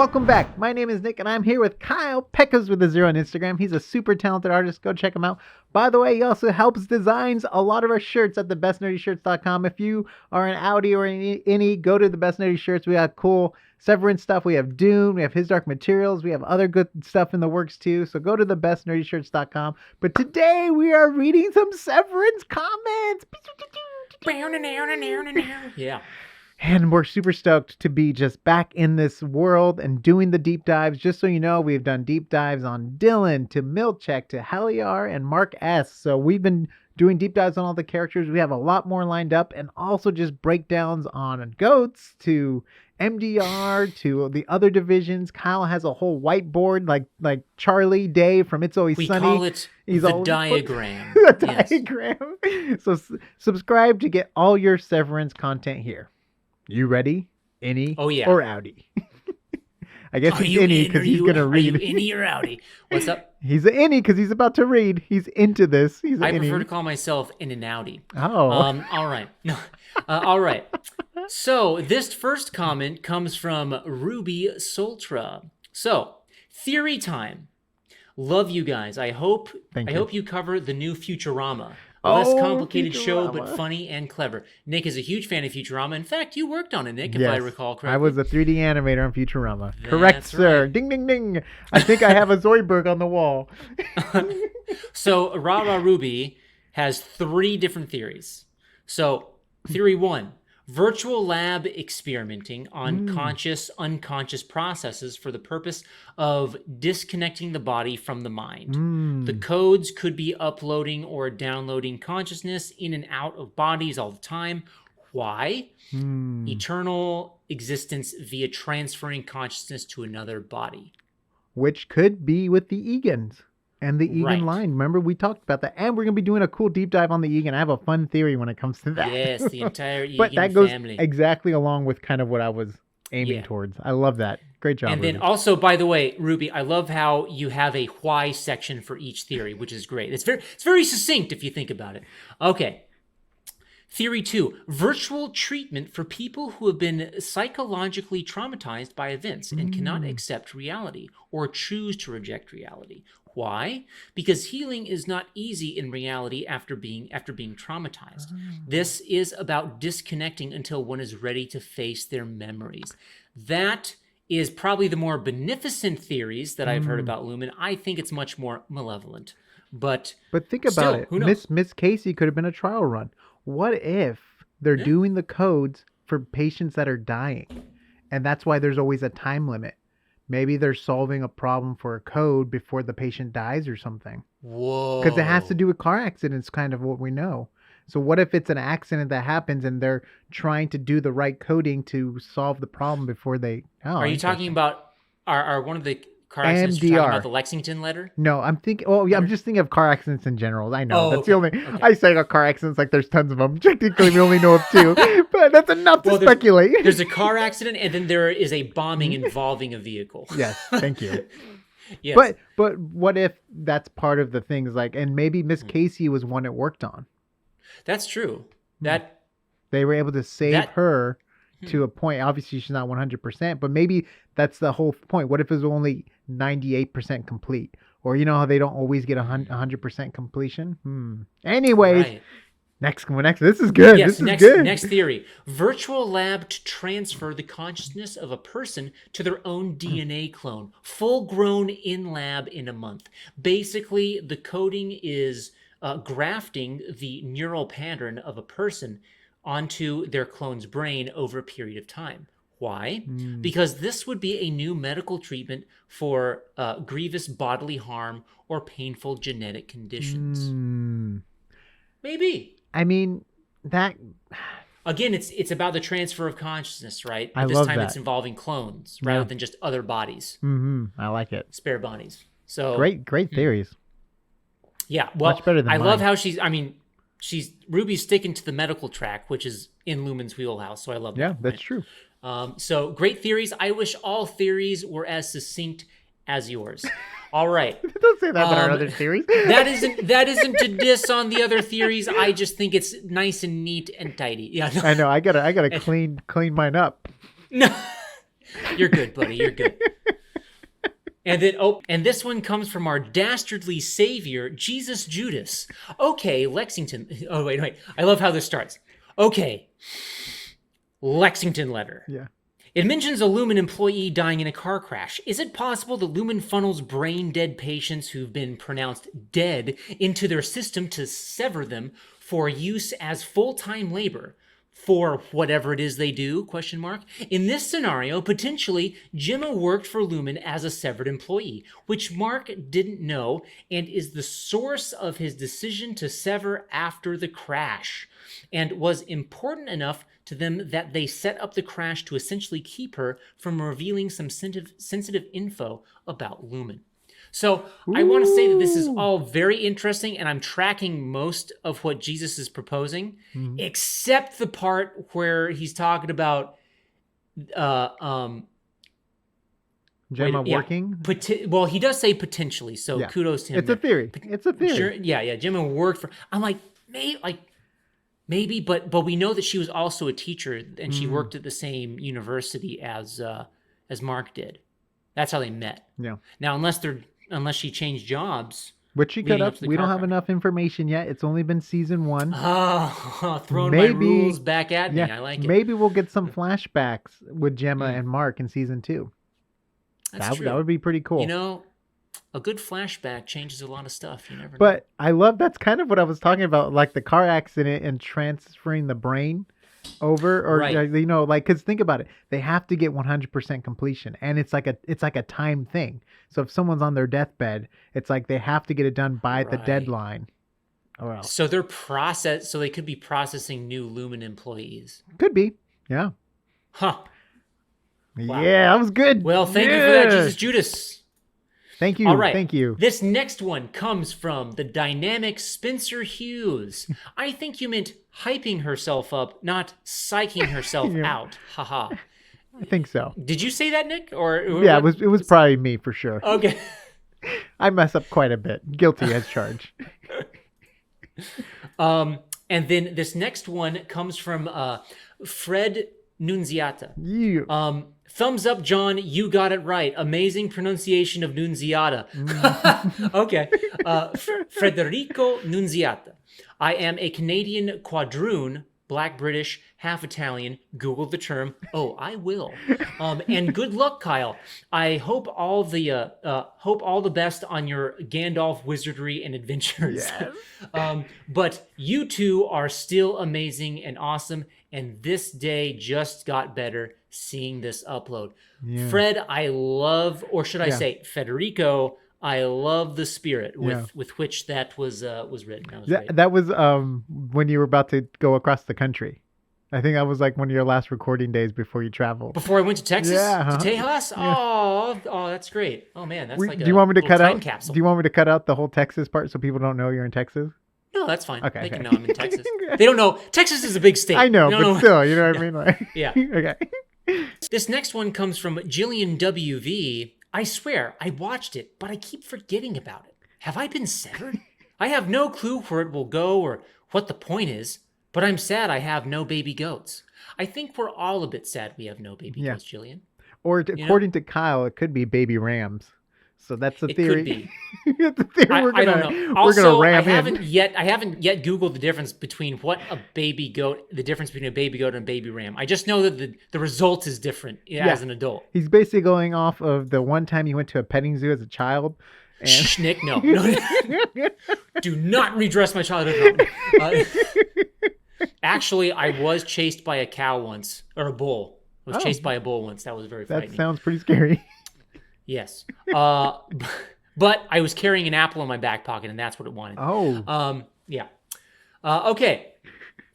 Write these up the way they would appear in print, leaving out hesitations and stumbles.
Welcome back. My name is Nick, and I'm here with Kyle Peckas with a 0 on Instagram. He's a super talented artist. Go check him out. By the way, he also helps designs a lot of our shirts at thebestnerdyshirts.com. If you are an Audi or any, go to the Best Nerdy Shirts. We have cool Severance stuff. We have Dune. We have His Dark Materials. We have other good stuff in the works too. So go to thebestnerdyshirts.com. But today we are reading some Severance comments. Yeah. And we're super stoked to be just back in this world and doing the deep dives. Just so you know, we've done deep dives on Dylan, to Milchick, to Heliar, and Mark S. So we've been doing deep dives on all the characters. We have a lot more lined up, and also just breakdowns on goats, to MDR, to the other divisions. Kyle has a whole whiteboard like Charlie Day from It's Always Sunny. We call it the diagram. The diagram. So subscribe to get all your Severance content here. You ready? Innie or outie? I guess he's innie because he's going to read. Are you innie or outie? What's up? He's an innie because he's about to read. He's into this. I prefer to call myself in and outie. Oh. All right. No. All right. So this first comment comes from Ruby Soltra. So, theory time. Love you guys. I hope you cover the new Futurama. Less complicated show, but funny and clever. Nick is a huge fan of Futurama. In fact, you worked on it, Nick, if I recall correctly. I was a 3D animator on Futurama. Correct, sir. Right. Ding, ding, ding. I think I have a Zoidberg on the wall. So, Rara Ruby has 3 different theories. So, theory 1. Virtual lab experimenting on unconscious processes for the purpose of disconnecting the body from the mind. The codes could be uploading or downloading consciousness in and out of bodies all the time. Why? Eternal existence via transferring consciousness to another body. Which could be with the Egans. And the Egan line. Remember, we talked about that. And we're going to be doing a cool deep dive on the Egan. I have a fun theory when it comes to that. Yes, the entire Egan but that goes family. Exactly along with kind of what I was aiming towards. I love that. Great job, And then Ruby. also, by the way, Ruby, I love how you have a why section for each theory, which is great. It's very succinct if you think about it. Okay. Theory 2, virtual treatment for people who have been psychologically traumatized by events and cannot accept reality or choose to reject reality. Why? Because healing is not easy in reality after being traumatized. This is about disconnecting until one is ready to face their memories. That is probably the more beneficent theories that I've heard about Lumen. I think it's much more malevolent. But think about it. Who knows? Miss Casey could have been a trial run. What if they're doing the codes for patients that are dying? And that's why there's always a time limit. Maybe they're solving a problem for a code before the patient dies or something. Whoa. Because it has to do with car accidents, kind of what we know. So what if it's an accident that happens and they're trying to do the right coding to solve the problem before they... Are you talking about... Are one of the car accidents you're talking about the Lexington letter? No, I'm thinking... Oh, yeah, I'm just thinking of car accidents in general. I know. That's the only... Okay. I say car accidents like there's tons of them. Technically, we only know of 2. But that's enough to speculate. There's a car accident, and then there is a bombing involving a vehicle. Yes, thank you. Yes. But what if that's part of the things like... And maybe Miss Casey was one it worked on. That's true. That they were able to save her to a point. Obviously, she's not 100%, but maybe that's the whole point. What if it was only 98% complete? Or you know how they don't always get 100% completion? Anyways, next. This is good. Yes, this is good. Next theory. Virtual lab to transfer the consciousness of a person to their own DNA clone. Full grown in lab in a month. Basically, the coding is grafting the neural pattern of a person onto their clone's brain over a period of time. Why? Because this would be a new medical treatment for grievous bodily harm or painful genetic conditions. Maybe. I mean, that... Again, it's about the transfer of consciousness, right? I this love time that. It's involving clones rather than just other bodies. I like it. Spare bodies. So great theories. Yeah, well, much better than mine. Love how Ruby's sticking to the medical track, which is in Lumen's wheelhouse. So I love that. Yeah, that's true. So great theories. I wish all theories were as succinct as yours. All right. Don't say that about our other theories. that isn't to diss on the other theories. I just think it's nice and neat and tidy. Yeah. No. I know. I gotta clean mine up. No. You're good, buddy. You're good. And then, and this one comes from our dastardly savior, Jesus Judas. Okay, Lexington. Oh, wait. I love how this starts. Okay, Lexington letter. Yeah. It mentions a Lumen employee dying in a car crash. Is it possible that Lumen funnels brain-dead patients who've been pronounced dead into their system to sever them for use as full-time labor for whatever it is they do, ? In this scenario, potentially, Gemma worked for Lumen as a severed employee, which Mark didn't know and is the source of his decision to sever after the crash, and was important enough to them that they set up the crash to essentially keep her from revealing some sensitive info about Lumen. So I want to say that this is all very interesting, and I'm tracking most of what Jesus is proposing, except the part where he's talking about Gemma working? Well, he does say potentially, so kudos to him. It's a theory. It's a theory. Sure, yeah. Gemma worked for... I'm like, maybe, but we know that she was also a teacher, and she worked at the same university as Mark did. That's how they met. Yeah. Now, unless she changed jobs, which she could have. We don't have enough information yet. It's only been season 1. Oh, throwing my rules back at me. I like it. Maybe we'll get some flashbacks with Gemma and Mark in season 2. That's true. That would be pretty cool. You know, a good flashback changes a lot of stuff. You never know. But I love, that's kind of what I was talking about, like the car accident and transferring the brain over, or you know, like, because think about it, they have to get 100% completion, and it's like a time thing. So if someone's on their deathbed, it's like they have to get it done by the deadline, or else. So they could be processing new Lumen employees. Could be, yeah. Huh. Wow. Yeah, that was good. Well, thank you for that, Jesus Judas. Thank you. All right. Thank you. This next one comes from the dynamic Spencer Hughes. I think you meant hyping herself up, not psyching herself out. Haha. I think so. Did you say that, Nick? Or yeah, it was probably me for sure. Okay. I mess up quite a bit. Guilty as charged. And then this next one comes from Fred Nunziata. Yeah. Thumbs up, John. You got it right. Amazing pronunciation of Nunziata. Okay. Federico Nunziata. I am a Canadian quadroon, Black British, half Italian. Google the term. Oh, I will. And good luck, Kyle. I hope all the best on your Gandalf wizardry and adventures. Yes. But you two are still amazing and awesome. And this day just got better seeing this upload. Yeah. Fred, I love, or should I say Federico, I love the spirit with which that was written. That was when you were about to go across the country. I think that was like one of your last recording days before you traveled. Before I went to Texas? Yeah. To Tejas? Yeah. Oh, that's great. Oh man, that's like a time capsule. Do you want me to cut out the whole Texas part so people don't know you're in Texas? No, that's fine. Okay, they can know I'm in Texas. They don't know. Texas is a big state. I know, but still, you know what I mean? Like, yeah. Okay. This next one comes from Jillian WV. I swear, I watched it, but I keep forgetting about it. Have I been severed? I have no clue where it will go or what the point is, but I'm sad I have no baby goats. I think we're all a bit sad we have no baby goats, Jillian. Or according to Kyle, it could be baby rams. So that's a theory. It could be. It's a theory I don't know. Also, I haven't yet Googled the difference between the difference between a baby goat and a baby ram. I just know that the result is different as an adult. He's basically going off of the one time he went to a petting zoo as a child. And... Shh, Nick, no. Do not redress my childhood. Actually, I was chased by a cow once, or a bull. I was chased by a bull once. That was very frightening. That sounds pretty scary. Yes. But I was carrying an apple in my back pocket, and that's what it wanted. Oh. Yeah. Okay.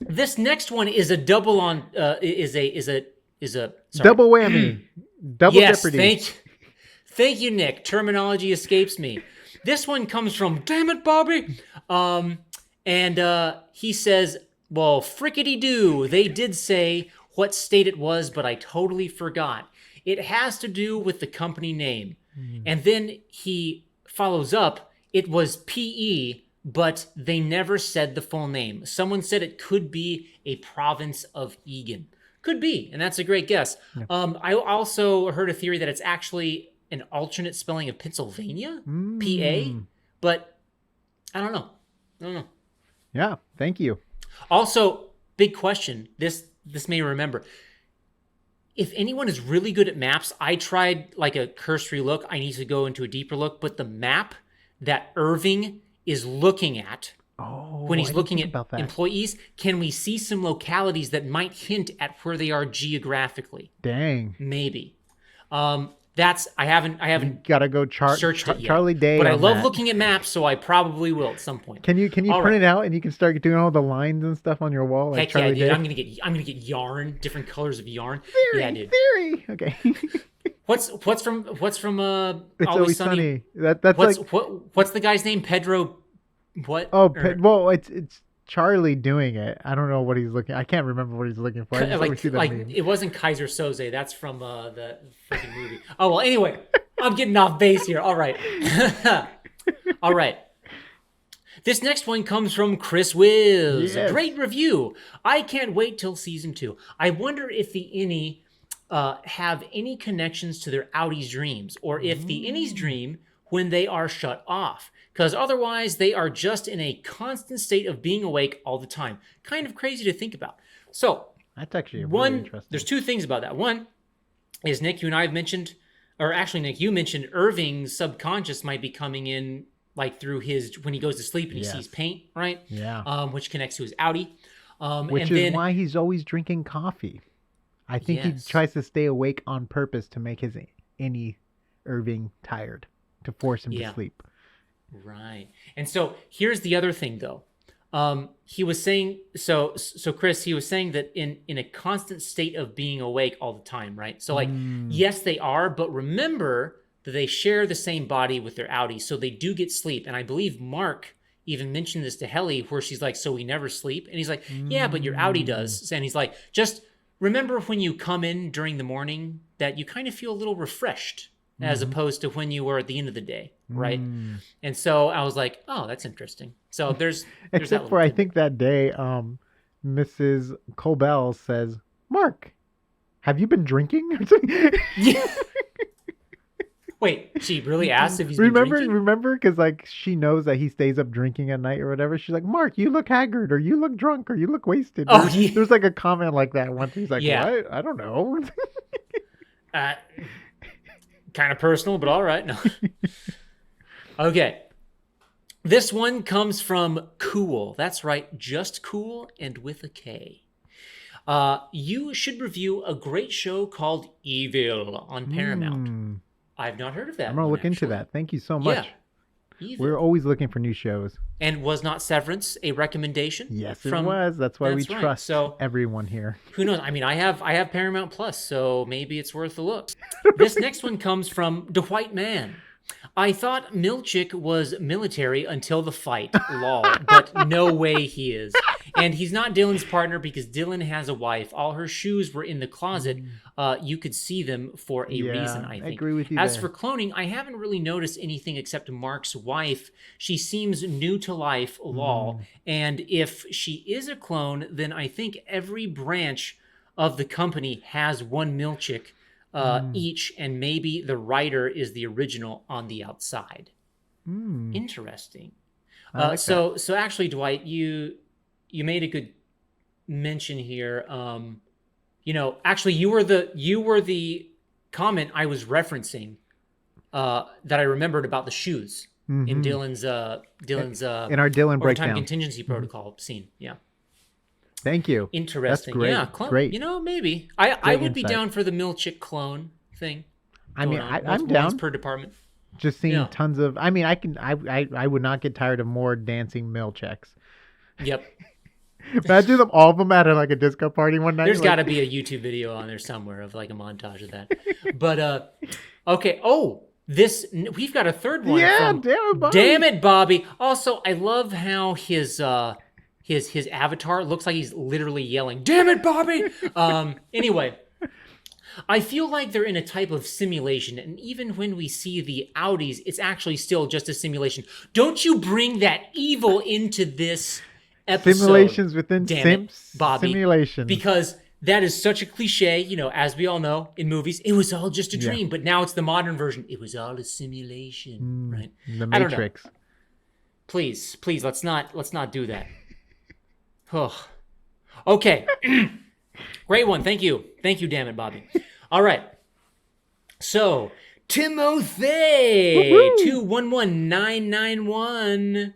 This next one is a double on. Is a sorry. Double whammy. Double jeopardy. Thank you, Nick. Terminology escapes me. This one comes from Damn it, Bobby. And he says, "Well, frickety doo. They did say what state it was, but I totally forgot. It has to do with the company name." And then he follows up, it was PE, but they never said the full name. Someone said it could be a province of Egan. Could be, and that's a great guess. Yeah. I also heard a theory that it's actually an alternate spelling of Pennsylvania, PA, but I don't know. Yeah, thank you. Also, big question. This may remember. If anyone is really good at maps, I tried like a cursory look. I need to go into a deeper look, but the map that Irving is looking at when he's looking at employees, can we see some localities that might hint at where they are geographically? Dang. Maybe. That's I haven't Gotta go searched it yet. Charlie Day. But I love looking at maps, so I probably will at some point. Can you print it out and you can start doing all the lines and stuff on your wall? Like Heck Charlie yeah, Day? dude! I'm gonna get yarn, different colors of yarn. Theory, Yeah, dude. Theory. Okay. What's from It's Always Sunny. That's what's the guy's name? Pedro. What? Oh, well, it's Charlie doing it. I don't know what he's looking. I can't remember what he's looking for. I just always see that meme. It wasn't Kaiser Soze. That's from the freaking movie. Oh well. Anyway, I'm getting off base here. All right. All right. This next one comes from Chris Wiz. Yes. Great review. I can't wait till season 2. I wonder if the innie have any connections to their outies' dreams, or if the innies dream when they are shut off. Because otherwise, they are just in a constant state of being awake all the time. Kind of crazy to think about. So, that's actually really interesting. There's two things about that. One is, Nick, you and I have mentioned, or actually, Nick, you mentioned Irving's subconscious might be coming in like through his, when he goes to sleep and he sees paint, right? Yeah. Which connects to his outie. Which is why he's always drinking coffee. I think he tries to stay awake on purpose to make his innie Irving tired, to force him to sleep. Right. And so here's the other thing, though. He was saying, so Chris, he was saying that in a constant state of being awake all the time, right? So like, yes, they are, but remember that they share the same body with their outie, so they do get sleep. And I believe Mark even mentioned this to Helly, where she's like, so we never sleep? And he's like, yeah, but your outie does. And he's like, just remember when you come in during the morning that you kind of feel a little refreshed, as opposed to when you were at the end of the day, right? And so I was like, oh, that's interesting. So there's except for I think that day, Mrs. Colbell says, Mark, have you been drinking? Yeah. Wait, she really asked if he's been drinking? Remember? Because like she knows that he stays up drinking at night or whatever. She's like, Mark, you look haggard, or you look drunk, or you look wasted. Oh, yeah. There's like a comment like that once. He's like, what? I don't know. Kind of personal, but all right. No. Okay. This one comes from Cool. That's right. Just Cool and with a K. You should review a great show called Evil on Paramount. I've not heard of that. I'm going to look into that. Thank you so much. Yeah. We're always looking for new shows. And was not Severance a recommendation? Yes, it was. That's why we trust everyone here. Who knows? I mean, I have Paramount Plus, so maybe it's worth a look. This next one comes from Dwight Mann. I thought Milchick was military until the fight, lol, but no way he is. And he's not Dylan's partner because Dylan has a wife. All her shoes were in the closet. You could see them for a reason, I think. I agree with you As there. for cloning, I haven't really noticed anything except Mark's wife. She seems new to life, lol. And if she is a clone, then I think every branch of the company has one Milchick each, and maybe the writer is the original on the outside. Interesting. So actually, Dwight, you made a good mention here. Actually, you were the comment I was referencing that I remembered about the shoes in Dylan's in our Dylan breakdown contingency protocol scene. Yeah. Thank you. Interesting. That's great. Yeah, great. Maybe I would be down for the Milchick clone thing. I mean, I'm down per department. Just seeing tons of. I mean, I would not get tired of more dancing Milchicks. Yep. Imagine all of them at like a disco party one night. There's got to be a YouTube video on there somewhere of like a montage of that. But okay. Oh, we've got a third one. Yeah, from Damn it, Bobby. Also, I love how his avatar looks like he's literally yelling, "Damn it, Bobby!" Anyway, I feel like they're in a type of simulation, and even when we see the outies, it's actually still just a simulation. Don't you bring that evil into this episode? Simulations within Damn it, Bobby. simulations. Because that is such a cliche, you know, as we all know in movies, it was all just a Yeah. dream, but now it's the modern version. It was all a simulation, right? The I don't know. Matrix. Please, let's not do that. Oh. Okay. Great one. Thank you, damn it, Bobby. All right. So, Timothy 211991.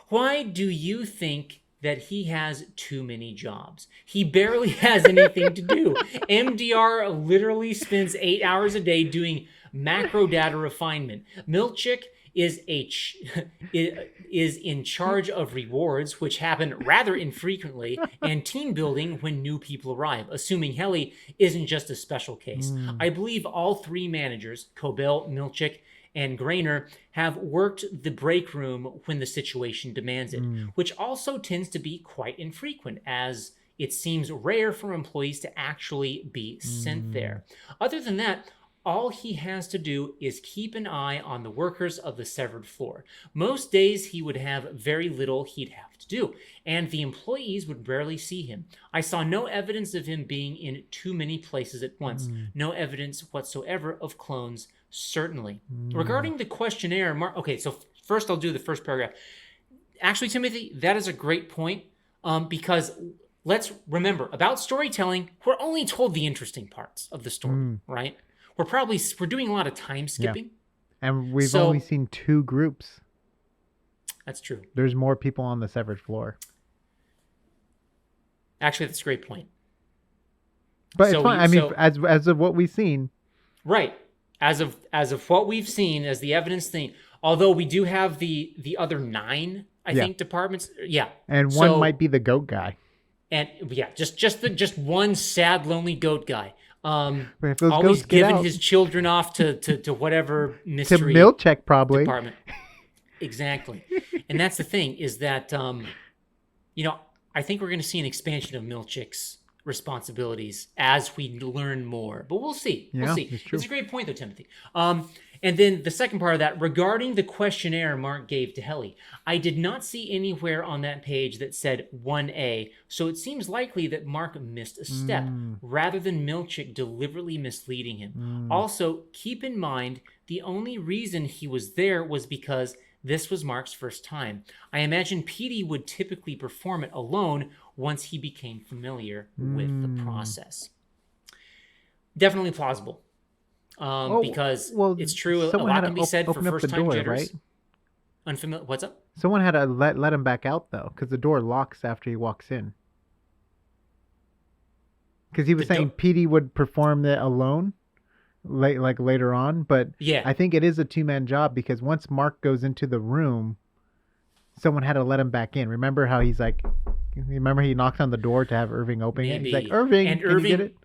Why do you think that he has too many jobs? He barely has anything to do. MDR literally spends 8 hours a day doing macro data refinement. Milchick is is in charge of rewards, which happen rather infrequently, and team building when new people arrive, assuming Helly isn't just a special case. I believe all three managers, Cobell, Milchick, and Grainer, have worked the break room when the situation demands it, which also tends to be quite infrequent, as it seems rare for employees to actually be sent there. Other than that, all he has to do is keep an eye on the workers of the severed floor. Most days he would have very little he'd have to do, and the employees would rarely see him. I saw no evidence of him being in too many places at once. No evidence whatsoever of clones, certainly. Regarding the questionnaire, okay, so first I'll do the first paragraph. Actually, Timothy, that is a great point, because let's remember, about storytelling, we're only told the interesting parts of the story, right? We're doing a lot of time skipping. Yeah. And we've only seen 2 groups. That's true. There's more people on the severed floor. Actually, that's a great point. But it's fine. I mean, as of what we've seen. Right. As of what we've seen, as the evidence thing, although we do have the other 9, I think, departments. Yeah. And one might be the goat guy. And yeah, just one sad, lonely goat guy. Always giving his children off to whatever mystery to Milchick probably department. Exactly. And that's the thing, is that you know, I think we're going to see an expansion of Milchick's responsibilities as we learn more. But we'll see. We'll see. It's a great point, though, Timothy. And then the second part of that, regarding the questionnaire Mark gave to Helly, I did not see anywhere on that page that said 1A, so it seems likely that Mark missed a step, rather than Milchick deliberately misleading him. Also, keep in mind, the only reason he was there was because this was Mark's first time. I imagine Petey would typically perform it alone once he became familiar with the process. Definitely plausible. Because it's true, a lot can be said for first-time jitters. Right? What's up? Someone had to let him back out, though, because the door locks after he walks in. Because he was saying Petey would perform it alone, like later on, but I think it is a 2-man job, because once Mark goes into the room, someone had to let him back in. Remember how he's like, remember he knocked on the door to have Irving open it? He's like, Irving, can you get it?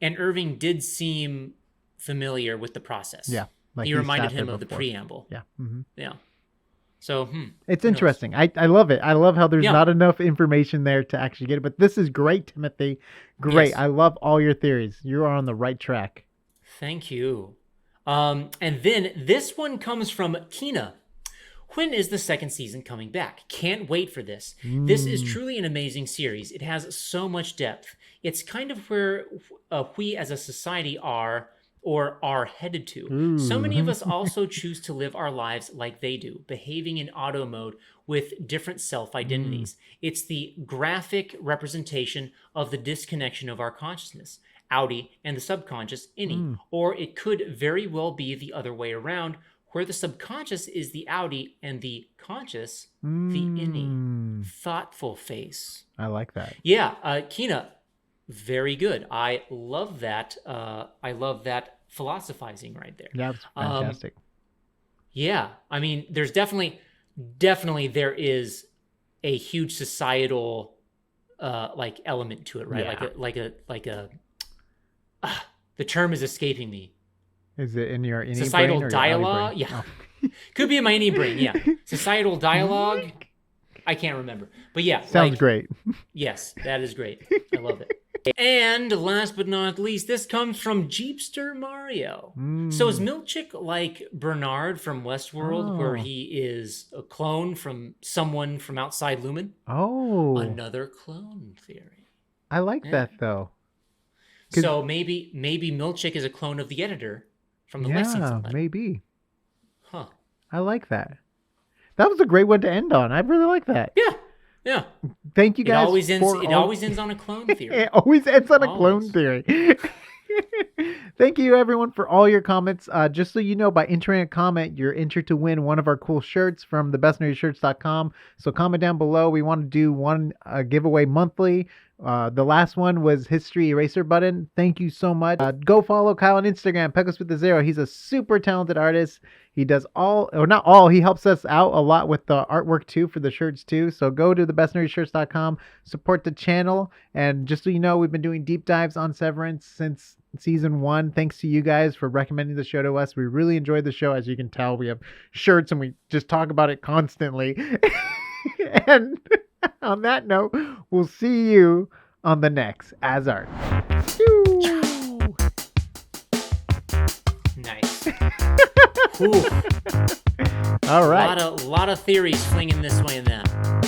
And Irving did seem familiar with the process. Yeah. Like he reminded him of the preamble. Yeah. Yeah. So, it's interesting. I love it. I love how there's not enough information there to actually get it. But this is great, Timothy. Great. Yes. I love all your theories. You are on the right track. Thank you. And then this one comes from Kina. When is the second season coming back? Can't wait for this. This is truly an amazing series. It has so much depth. It's kind of where we as a society are headed to. So many of us also choose to live our lives like they do, behaving in auto mode with different self-identities. It's the graphic representation of the disconnection of our consciousness, outie, and the subconscious, innie. Or it could very well be the other way around, where the subconscious is the outie and the conscious the innie. Thoughtful face. I like that. Yeah, Kina, very good. I love that. I love that philosophizing right there. Yeah, it's fantastic. Yeah, I mean, there's definitely there is a huge societal like element to it, right? Yeah. The term is escaping me. Is it in your innie societal brain or dialogue? Your Yeah, could be in my innie brain. Yeah, societal dialogue. I can't remember, but yeah, sounds great. Yes, that is great. I love it. And last but not least, this comes from Jeepster Mario. So is Milchick like Bernard from Westworld, where he is a clone from someone from outside Lumen? Oh. Another clone theory. I like that, though. So maybe Milchick is a clone of the editor from the Lexington letter. Maybe. Huh. I like that. That was a great one to end on. I really like that. Yeah. Thank you guys. It always ends on a clone theory. It always ends on a clone theory. Thank you, everyone, for all your comments. Just so you know, by entering a comment, you're entered to win one of our cool shirts from thebestnerdyshirts.com. So comment down below. We want to do one giveaway monthly. The last one was History Eraser Button. Thank you so much. Go follow Kyle on Instagram, Pecos with the Zero. He's a super talented artist. He does not all, he helps us out a lot with the artwork too for the shirts too. So go to thebestnerdyshirts.com, support the channel. And just so you know, we've been doing deep dives on Severance since season 1. Thanks to you guys for recommending the show to us. We really enjoyed the show. As you can tell, we have shirts and we just talk about it constantly. And on that note, we'll see you on the next AsArt. Nice. All right. A lot of theories flinging this way and that.